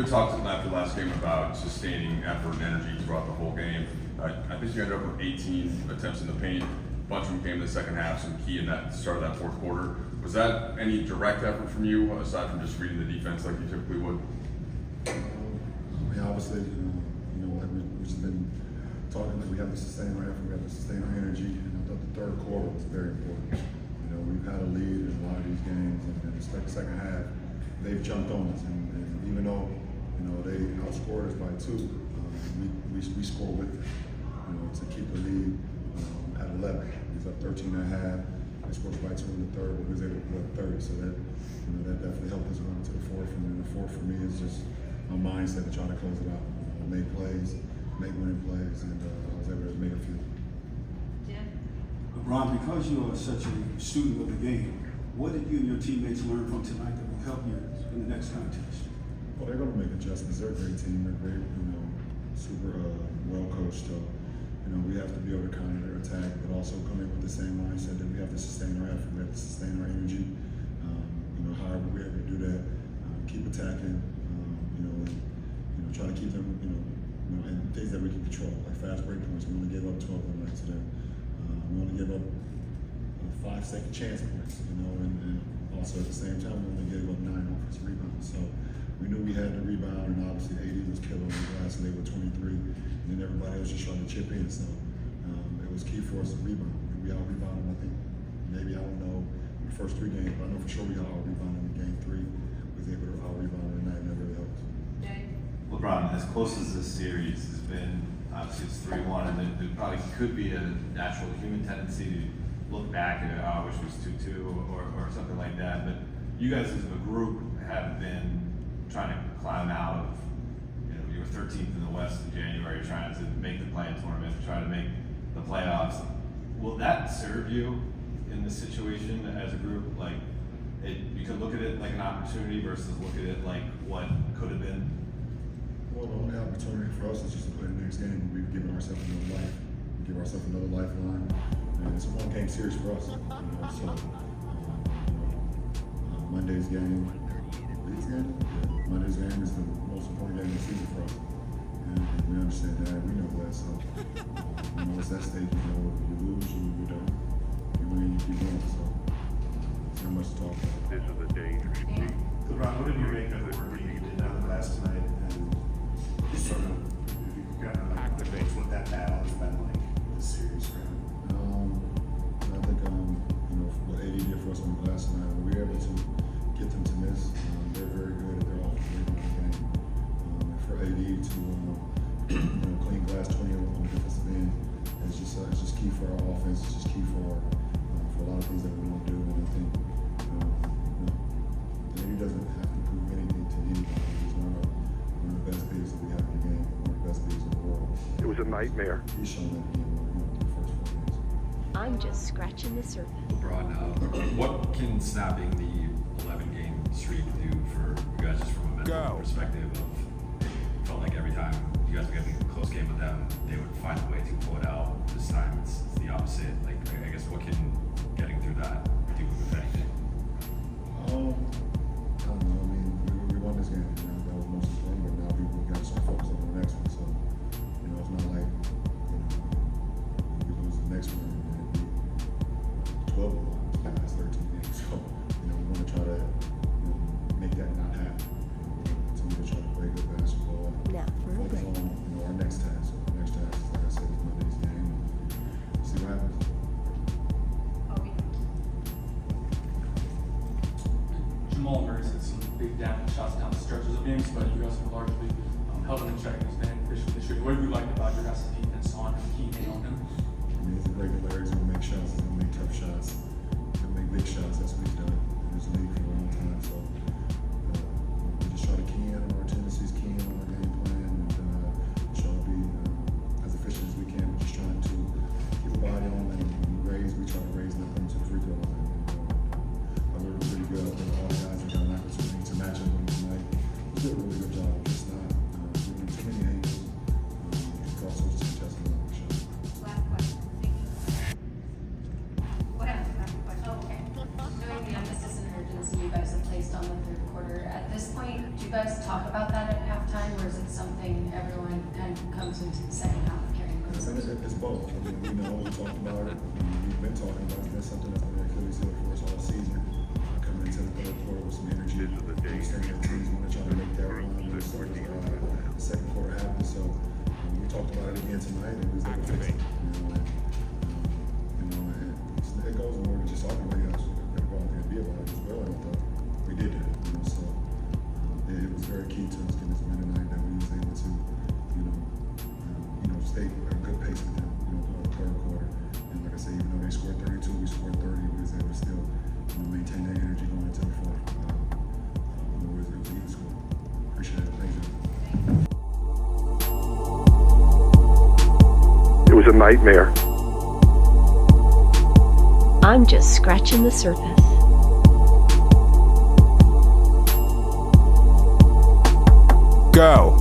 talked after the last game about sustaining effort and energy throughout the whole game. I think you ended up with 18 attempts in the paint. A bunch of them came in the second half, some key in that start of that fourth quarter. Was that any direct effort from you, aside from just reading the defense like you typically would? Obviously, like we've just been talking that we have to sustain our effort, we have to sustain our energy. And I thought the third quarter was very important. We've had a lead in a lot of these games, and in the second half, they've jumped on us. And even though they outscored us by 2, we score with them. To keep the lead at 11. He's up 13 and a half. They scored by 2 in the third, but we was able to put up 30. So that definitely helped us run to the fourth. And then the fourth for me is just my mindset to try to close it out, make plays, make winning plays, and I was able to make a few. Jim? LeBron, because you are such a student of the game, what did you and your teammates learn from tonight that will help you in the next contest? Well, they're going to make adjustments. They're a great team. They're great, super well coached. So, we have to be able to counter their attack, but also come in with the same mindset that we have to sustain our effort, we have to sustain our energy. However we're able to do that, keep attacking, and try to keep them, and things that we can control, like fast break points. We only gave up 12 one night today. We only gave up 5-second chance points, and also at the same time we only gave up 9 offensive rebounds. So we knew we had to rebound, and obviously 80 was killing the glass, and they were 23, and then everybody else just trying to chip in. So it was key for us to rebound. We out rebounded, I think, maybe, I don't know, the first 3 games, but I know for sure we out rebounded in game 3. We was able to out rebound tonight, and that really helped. LeBron, as close as this series has been, obviously it's 3-1, and there probably could be a natural human tendency to look back at it, I wish it was 2-2 or something like that. But you guys as a group have been trying to climb out of, you were 13th in the West in January, trying to make the play-in tournament, trying to make the playoffs. Will that serve you in this situation as a group? Like, you could look at it like an opportunity versus look at it like what could have been? Well, the only opportunity for us is just to play the next game. We've given ourselves another life. We give ourselves another lifeline. And it's a one-game series for us. Monday's game, Monday's game is the most important game of the season for us. And we understand that. We know that. So, it's that stage. You lose, you don't. You win, you keep winning. So, there's not much to talk about. This is a dangerous game. LeBron, what did you make of the work you did down the glass tonight? And sort of, if you could kind of activate what that battle has been like this series for him. I think, what AD did for us on the glass tonight, we were able to get them to miss. They're very good at their offensive rebound game. And for AD to, clean glass 20 on the defensive end, it's just key for our offense. It's just key for a lot of things that we want to do. And I think, AD doesn't have to prove anything to anybody. He's one of the best bigs that we have in the game, one of the best bigs in the world. It was a nightmare. He's shown that again through the first 4 games. I'm just scratching the surface. LeBron, what can snapping the 11-game streak do for you guys, just from a mental perspective of, it felt like every time you guys were getting a close game with them, they would find a way to pull it out. This time it's the opposite. Like, I guess what can getting through that do, if anything? I don't know. I mean, we won this game. That was most important, but now we got to start focusing on the next one. So, it's not like we lose the next one and be 12 in the last 13 games. So, we want to try to make that not happen. Continue to try to play good basketball and focus on our next task. So the next task is, like I said, is Monday's game. And see what happens. Jamal Murray's hit some big down shots down the stretches of games, but you guys have largely held him in check and he's been efficient this year. What have you liked about your guys' defense on him, keying in on him? I mean, he's a great player. He's going to make shots. He's going to make tough shots. He's going to make big shots. That's what he's done in this league for a long time. So we just try to key in on our tendencies, key in on our game plan, and try to be as efficient as we can. We're just trying to keep a body on and raise. We try to raise and put him to the free throw line. We were pretty good. All the guys that got an opportunity to match up with him tonight. We did a really good job. Just not giving too many angles. Also just contesting the shot. Last question. What else? Last question. Oh, okay. Knowing the emphasis and urgency you guys have placed on the third quarter, at this point, do you guys talk about that at halftime? concern, or is it something everyone kind of comes into the second half carrying I think themselves? it's both. I mean, we know, we talked about it, we've been talking about it. That's something that's been an Achilles heel for us all season. Coming into the third quarter with some energy. This is the day. Understanding that teams want to try to make that run when the second quarter happens. So we talked about it again tonight, and we was able to fix it. It goes more than just talking about it. We got to go out there and be about it as well. And I thought we did that. So it was very key to us getting this win tonight that we was able to, stay at a good pace with them, throughout the third quarter. And like I said, even though they scored 32, we scored 30, we was able to still maintain that energy going into the fourth. It was an even score. Appreciate it. Thank you. It was a nightmare. I'm just scratching the surface. Go.